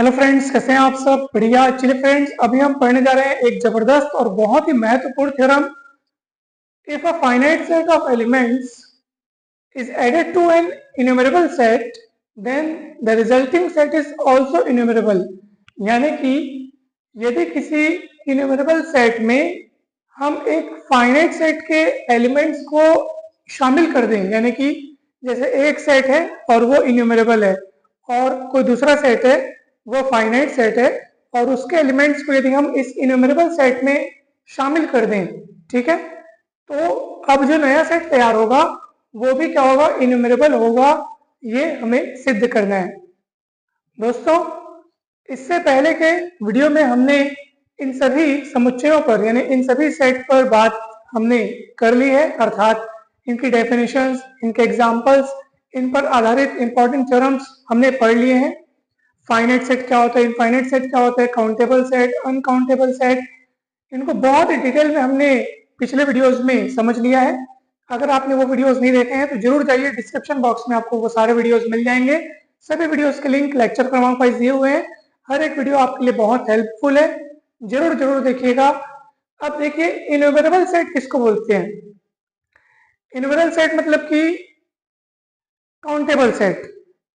Hello friends, कैसे हैं आप सब? बढ़िया। चलिए फ्रेंड्स, अभी हम पढ़ने जा रहे हैं एक जबरदस्त और बहुत ही महत्वपूर्ण theorem. If a finite set of elements is added to an enumerable set, then the resulting set is also enumerable। यानी कि यदि किसी इन्यूमरेबल सेट में हम एक फाइनाइट सेट के एलिमेंट्स को शामिल कर दें, यानी कि जैसे एक सेट है और वो इन्यूमरेबल है और कोई दूसरा सेट है वो फाइनाइट सेट है, और उसके एलिमेंट्स को यदि हम इस इन्यूमरेबल सेट में शामिल कर दें, ठीक है, तो अब जो नया सेट तैयार होगा वो भी क्या होगा? इन्यूमरेबल होगा। ये हमें सिद्ध करना है दोस्तों। इससे पहले के वीडियो में हमने इन सभी समुच्चयों पर यानी इन सभी सेट पर बात हमने कर ली है, अर्थात इनकी डेफिनेशंस, इनके एग्जांपल्स, इन पर आधारित इंपॉर्टेंट थ्योरम्स हमने पढ़ लिए हैं। फाइनाइट सेट क्या होता है, इनफाइनाइट सेट क्या होता है, काउंटेबल सेट, अनकाउंटेबल सेट, इनको बहुत ही डिटेल में हमने पिछले वीडियोस में समझ लिया है। अगर आपने वो वीडियोस नहीं देखे हैं तो जरूर जाइए, डिस्क्रिप्शन बॉक्स में आपको वो सारे वीडियोस मिल जाएंगे। सभी वीडियोस के लिंक लेक्चर क्रमांक वाइज दिए हुए हैं। हर एक वीडियो आपके लिए बहुत हेल्पफुल है, जरूर जरूर देखिएगा। अब देखिए, इन्यूमरेबल सेट किसको बोलते हैं? इन्यूमरेबल सेट मतलब कि काउंटेबल सेट।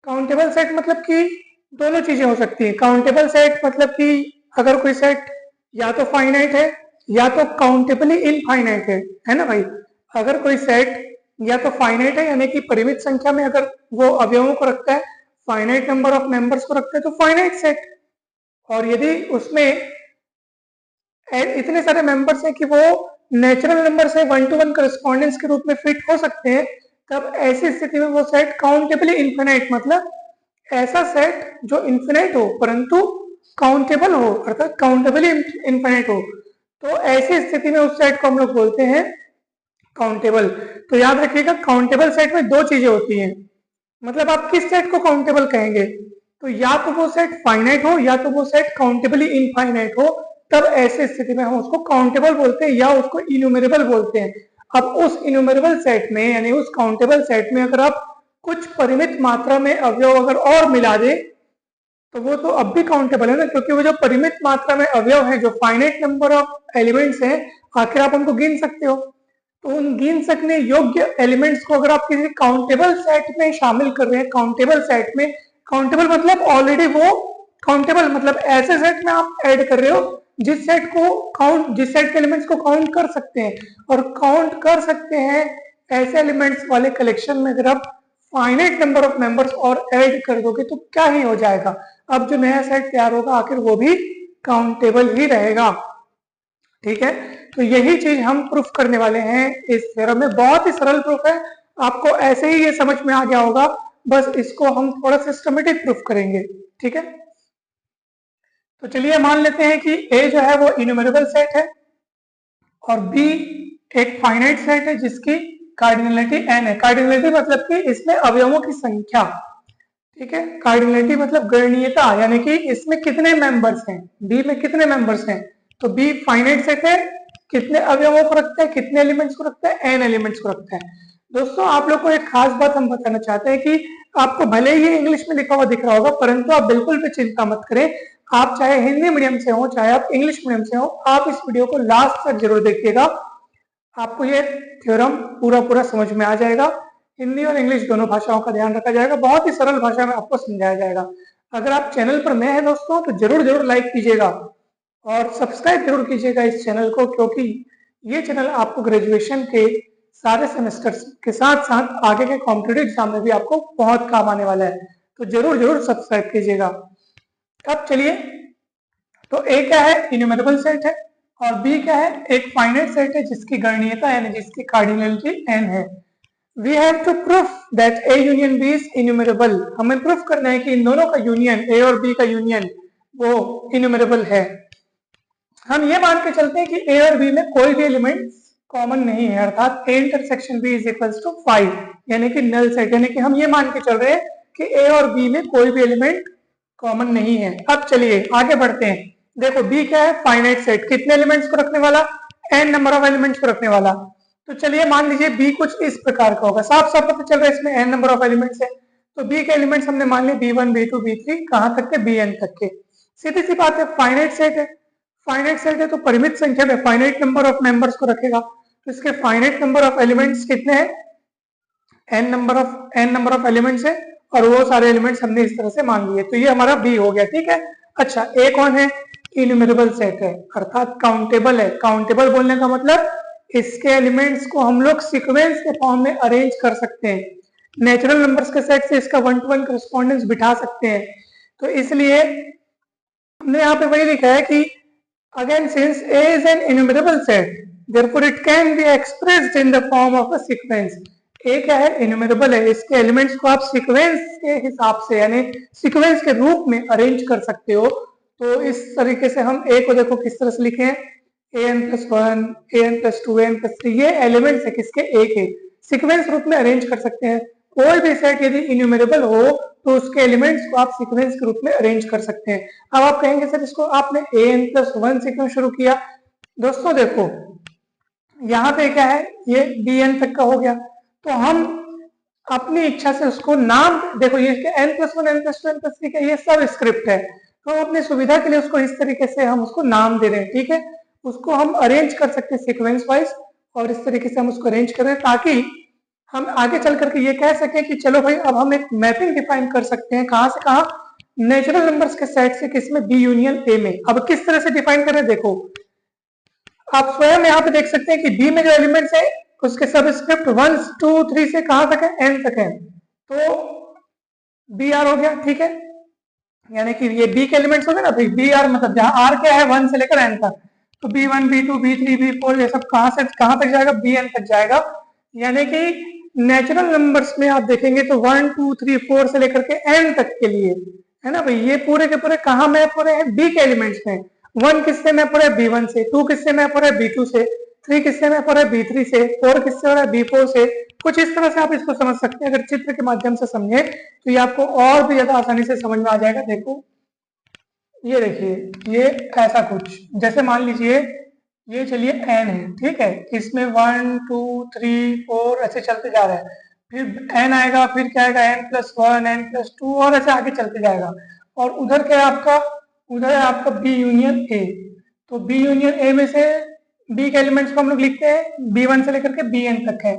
काउंटेबल सेट मतलब कि दोनों चीजें हो सकती हैं। काउंटेबल सेट मतलब कि अगर कोई सेट या तो फाइनाइट है या तो काउंटेबली इनफाइनाइट है ना भाई। अगर कोई सेट या तो फाइनाइट है यानी कि परिमित संख्या में अगर वो अवयवों को रखता है, फाइनाइट नंबर ऑफ मेंबर्स को रखता है, तो फाइनाइट सेट। और यदि उसमें इतने सारे मेंबर्स हैं कि वो नेचुरल नंबर से 1-to-1 करस्पॉन्डेंस के रूप में फिट हो सकते हैं, तब ऐसी स्थिति में वो सेट काउंटेबली इनफिनाइट, मतलब ऐसा सेट जो इन्फिनाइट हो परंतु काउंटेबल हो, अर्थात काउंटेबली इनफिनाइट हो, तो ऐसी स्थिति में उस सेट को हम लोग बोलते हैं काउंटेबल। तो याद रखिएगा, काउंटेबल सेट में दो चीजें होती हैं। मतलब आप किस सेट को काउंटेबल कहेंगे? तो या तो वो सेट फाइनाइट हो या तो वो सेट काउंटेबली इनफाइनाइट हो, तब ऐसे स्थिति में हम उसको काउंटेबल बोलते हैं या उसको इन्यूमरेबल बोलते हैं। अब उस इन्यूमरेबल सेट में यानी उस काउंटेबल सेट में अगर आप कुछ परिमित मात्रा में अवयव अगर और मिला दे तो वो तो अब भी काउंटेबल है ना, क्योंकि वो जो परिमित मात्रा में अवयव है, जो फाइनाइट नंबर ऑफ एलिमेंट्स हैं, आखिर आप उनको गिन सकते हो। तो उन गिन सकने योग्य एलिमेंट्स को अगर आप किसी काउंटेबल सेट में शामिल कर रहे हैं, काउंटेबल सेट में, काउंटेबल मतलब ऑलरेडी वो काउंटेबल, मतलब ऐसे सेट में आप ऐड कर रहे हो जिस सेट के एलिमेंट्स को काउंट कर सकते हैं, और काउंट कर सकते हैं ऐसे एलिमेंट्स वाले कलेक्शन में अगर आप फाइनाइट नंबर ऑफ मेंबर्स और ऐड कर दोगे तो क्या ही हो जाएगा? अब जो नया सेट तैयार होगा आखिर वो भी काउंटेबल ही रहेगा। ठीक है, तो यही चीज हम प्रूफ करने वाले हैं इस थ्योरम में। बहुत ही सरल प्रूफ है, आपको ऐसे ही ये समझ में आ गया होगा, बस इसको हम थोड़ा सिस्टमेटिक प्रूफ करेंगे। ठीक है, तो चलिए मान लेते हैं कि ए जो है वो इन्यूमरेबल सेट है और बी एक फाइनाइट सेट है जिसकी कार्डिनलिटी n है। कार्डिनलिटी मतलब कि इसमें अवयवों की संख्या। ठीक है, कार्डिनलिटी मतलब गणनीयता, यानी कि इसमें कितने मेंबर्स हैं, बी में कितने मेंबर्स हैं। तो बी फाइनाइट सेट है, कितने अवयवों को रखता है, कितने एलिमेंट्स को रखता है, n एलिमेंट्स को रखता है। दोस्तों, आप लोग को एक खास बात हम बताना चाहते हैं कि आपको भले ही इंग्लिश में लिखा हुआ दिख रहा होगा, परंतु आप बिल्कुल भी चिंता मत करें। आप चाहे हिंदी मीडियम से हो चाहे आप इंग्लिश मीडियम से हो, आप इस वीडियो को लास्ट तक जरूर देखिएगा, आपको ये थ्योरम पूरा समझ में आ जाएगा। हिंदी और इंग्लिश दोनों भाषाओं का ध्यान रखा जाएगा, बहुत ही सरल भाषा में आपको समझाया जाएगा। अगर आप चैनल पर नए हैं दोस्तों तो जरूर लाइक कीजिएगा और सब्सक्राइब जरूर कीजिएगा इस चैनल को, क्योंकि ये चैनल आपको ग्रेजुएशन के सारे सेमेस्टर के साथ साथ आगे के कॉम्पिटिटिव एग्जाम में भी आपको बहुत काम आने वाला है, तो जरूर सब्सक्राइब कीजिएगा। अब चलिए, तो ए क्या है? इन्यूमरेबल सेट है, और बी क्या है? एक फाइनाइट सेट है जिसकी गणनीयता यानी जिसकी कार्डिनलिटी n है। We have to proof that A union B is enumerable. हमें प्रूफ करना है कि इन दोनों का यूनियन, ए और बी का यूनियन, वो इन्यूमरेबल है। हम ये मान के चलते हैं कि ए और बी में कोई भी एलिमेंट कॉमन नहीं है, अर्थात A intersection B is equals to 5, यानी कि नल सेट, यानी कि हम ये मान के चल रहे हैं कि ए और बी में कोई भी एलिमेंट कॉमन नहीं है। अब चलिए आगे बढ़ते हैं। देखो, बी क्या है? फाइनाइट सेट, कितने एलिमेंट्स को रखने वाला? n नंबर ऑफ एलिमेंट्स को रखने वाला। तो चलिए मान लीजिए बी कुछ इस प्रकार का होगा, साफ साफ पता चल रहा है इसमें n नंबर ऑफ एलिमेंट्स है। तो बी के एलिमेंट्स हमने मान लिए B1 B2 B3 कहाँ तक के Bn तक के। सीधी सी बात है, फाइनाइट सेट है, फाइनाइट सेट है तो परिमित संख्या में फाइनाइट नंबर ऑफ मेंबर्स को रखेगा, तो इसके फाइनाइट नंबर ऑफ एलिमेंट्स कितने हैं, n नंबर ऑफ एलिमेंट्स है, और वो सारे एलिमेंट्स हमने इस तरह से मान लिए, तो ये हमारा बी हो गया। ठीक है, अच्छा ए कौन है, इन्यूमरेबल सेट है, अर्थात काउंटेबल है। काउंटेबल बोलने का मतलब इसके एलिमेंट्स को हम लोग सीक्वेंस के फॉर्म में अरेंज कर सकते हैं, नेचुरल नंबर्स के सेट से इसका 1 to 1 करस्पॉन्डेंस बिठा सकते हैं। तो इसलिए हमने यहाँ पे वही लिखा है कि again since A is an enumerable set therefore it can be expressed in the form of a sequence. A क्या है, इन्यूमरेबल है, इसके एलिमेंट्स को आप सीक्वेंस के हिसाब से यानी सीक्वेंस के रूप में अरेंज कर सकते हो। तो इस तरीके से हम ए को देखो किस तरह से लिखे हैं, an+1 an+2 an+3 ये एलिमेंट्स है किसके, ए के, सीक्वेंस रूप में अरेंज कर सकते हैं। कोई भी सेट यदि इन्यूमरेबल हो तो उसके एलिमेंट्स को आप सीक्वेंस के रूप में अरेंज कर सकते हैं। अब आप कहेंगे सर इसको आपने an+1 से क्यों शुरू किया। दोस्तों देखो यहाँ पे क्या है, ये bn तक का हो गया, तो हम अपनी इच्छा से उसको नाम देखो, ये n+1 n+2 n+3 का ये सब स्क्रिप्ट है, तो हम अपनी सुविधा के लिए उसको इस तरीके से हम उसको नाम दे रहे हैं। ठीक है, उसको हम अरेंज कर सकते हैं सीक्वेंस वाइज, और इस तरीके से हम उसको अरेंज कर रहे हैं ताकि हम आगे चल करके ये कह सके कि चलो भाई अब हम एक मैपिंग डिफाइन कर सकते हैं, कहां से कहां, नेचुरल नंबर्स के सेट से किसमें, बी यूनियन ए में। अब किस तरह से डिफाइन करें, देखो आप स्वयं यहाँ पे देख सकते हैं कि बी में जो एलिमेंट्स है उसके सबस्क्रिप्ट 1 2 3 से कहां तक है, एन तक है, तो बी आर हो गया। ठीक है, यानी कि ये बी के एलिमेंट्स हो गए ना भाई, बी आर मतलब जहां आर क्या है 1 से लेकर एन तक, तो B1 B2 B3 B4 ये सब कहां से कहां तक जाएगा, Bn तक जाएगा। यानी कि नेचुरल नंबर्स में आप देखेंगे तो 1 2 3 4 से लेकर के n तक के लिए है ना भाई, ये पूरे के पूरे कहां मैप हो रहे हैं, बी के एलिमेंट्स में। 1 किससे मैप हो रहा है, B1 से, 2 किससे मैप हो रहा है, B2 से, 3 किससे मैप हो रहा है, B3 से, 4 किससे हो रहा है, B4 से। कुछ इस तरह से आप इसको समझ सकते हैं, अगर चित्र के माध्यम से समझे तो ये आपको और भी ज्यादा आसानी से समझ में आ जाएगा। देखो ये देखिए, ये ऐसा कुछ जैसे मान लीजिए ये चलिए n है, ठीक है, इसमें 1 2 3 4 ऐसे चलते जा रहे हैं, फिर n आएगा, फिर क्या आएगा n+1 n+2 और ऐसे आगे चलते जाएगा, और उधर क्या है आपका, उधर है आपका बी यूनियन ए। तो बी यूनियन ए में से बी के एलिमेंट्स को हम लोग लिखते हैं B1 से लेकर के Bn तक है,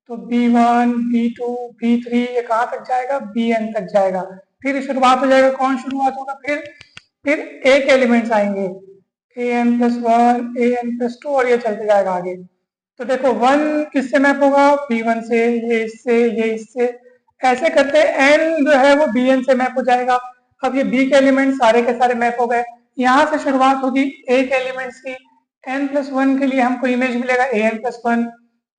तो B1 B2 B3 ये कहाँ तक जाएगा, Bn तक जाएगा। फिर शुरुआत हो जाएगा, कौन शुरुआत होगा, फिर ए के एलिमेंट्स आएंगे, an+1 an+2 और ये चलते जाएगा आगे। तो देखो 1 किससे मैप होगा, B1 से, ये इससे, ऐसे करते n जो है वो Bn से मैप हो जाएगा। अब ये B के एलिमेंट्स सारे के सारे मैप हो गए, यहाँ से शुरुआत होगी A के एलिमेंट्स की, n+1 के लिए हमको इमेज मिलेगा an+1,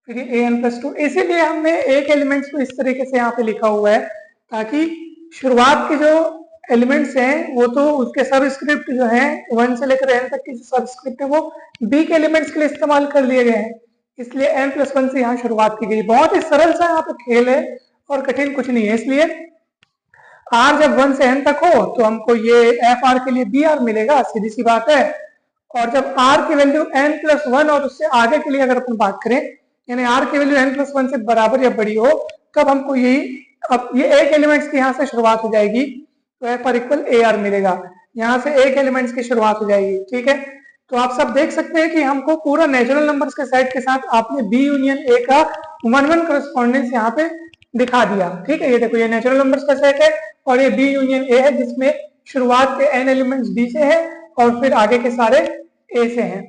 फिर an+2, इसीलिए हमने A के एलिमेंट्स को इस तरीके से यहाँ पे लिखा हुआ है ताकि शुरुआत के जो एलिमेंट्स हैं वो तो उसके सबस्क्रिप्ट जो है 1 से लेकर n तक की जो सबस्क्रिप्ट है वो B के एलिमेंट्स के लिए इस्तेमाल कर लिए गए हैं, इसलिए n+1 से यहाँ शुरुआत की गई। बहुत ही सरल सा यहाँ पे खेल है और कठिन कुछ नहीं है। इसलिए r जब 1 से n तक हो तो हमको ये fr के लिए br मिलेगा, सीधी सी बात है। और जब r की वैल्यू n+1 और उससे आगे के लिए अगर अपन बात करें, यानी r की वैल्यू n+1 से बराबर या बड़ी हो, तब हमको यही अब ये एक एलिमेंट्स की यहाँ से शुरुआत हो जाएगी, तो fr इक्वल AR मिलेगा, यहाँ से एक एलिमेंट्स की शुरुआत हो जाएगी। ठीक है, तो आप सब देख सकते हैं कि हमको पूरा नेचुरल नंबर्स के सेट के साथ आपने B यूनियन A का 1-1 करस्पॉन्डेंस यहाँ पे दिखा दिया। ठीक है, ये देखो ये नेचुरल नंबर्स का सेट है और ये B यूनियन A है जिसमें शुरुआत के n एलिमेंट्स B से है और फिर आगे के सारे A से हैं।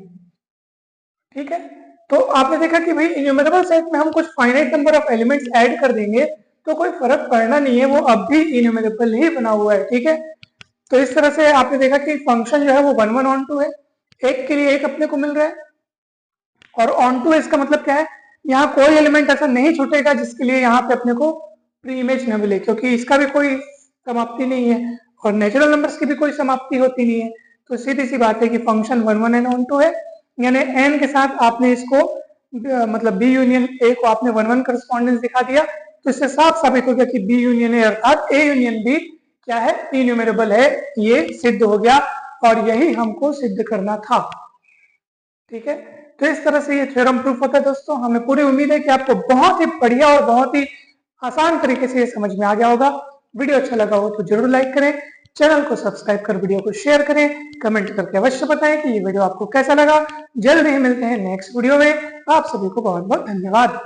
ठीक है, तो आपने देखा कि भाई इन्यूमरेबल सेट में हम कुछ finite number of elements add कर देंगे तो कोई फर्क पड़ना नहीं है, वो अब भी इन्यूमरेबल ही बना हुआ है। ठीक है, तो इस तरह से आपने देखा कि फंक्शन जो है वो 1 1 ऑन 2 है, एक के लिए एक अपने को मिल रहा है, और ऑन टू इसका मतलब क्या है, यहाँ कोई एलिमेंट ऐसा नहीं छूटेगा जिसके लिए यहाँ पे अपने को प्री इमेज न मिले, क्योंकि इसका भी कोई समाप्ति नहीं है और नेचुरल नंबर्स की भी कोई समाप्ति होती नहीं है। तो सीधी सी बात है कि फंक्शन 1 1 ऑन 2 है, यानी n के साथ आपने इसको मतलब B यूनियन A को आपने 1 1 करस्पॉन्डेंस दिखा दिया, तो इससे साफ साबित हो गया कि B यूनियन A अर्थात A यूनियन B क्या है, इन्यूमरेबल है, ये सिद्ध हो गया और यही हमको सिद्ध करना था। ठीक है, तो इस तरह से ये थ्योरम प्रूफ होता है। दोस्तों हमें पूरी उम्मीद है कि आपको बहुत ही बढ़िया और बहुत ही आसान तरीके से ये समझ में आ गया होगा। वीडियो अच्छा लगा हो तो जरूर लाइक करें, चैनल को सब्सक्राइब कर वीडियो को शेयर करें, कमेंट करके अवश्य बताएं कि ये वीडियो आपको कैसा लगा। जल्द ही मिलते हैं नेक्स्ट वीडियो में। आप सभी को बहुत बहुत धन्यवाद।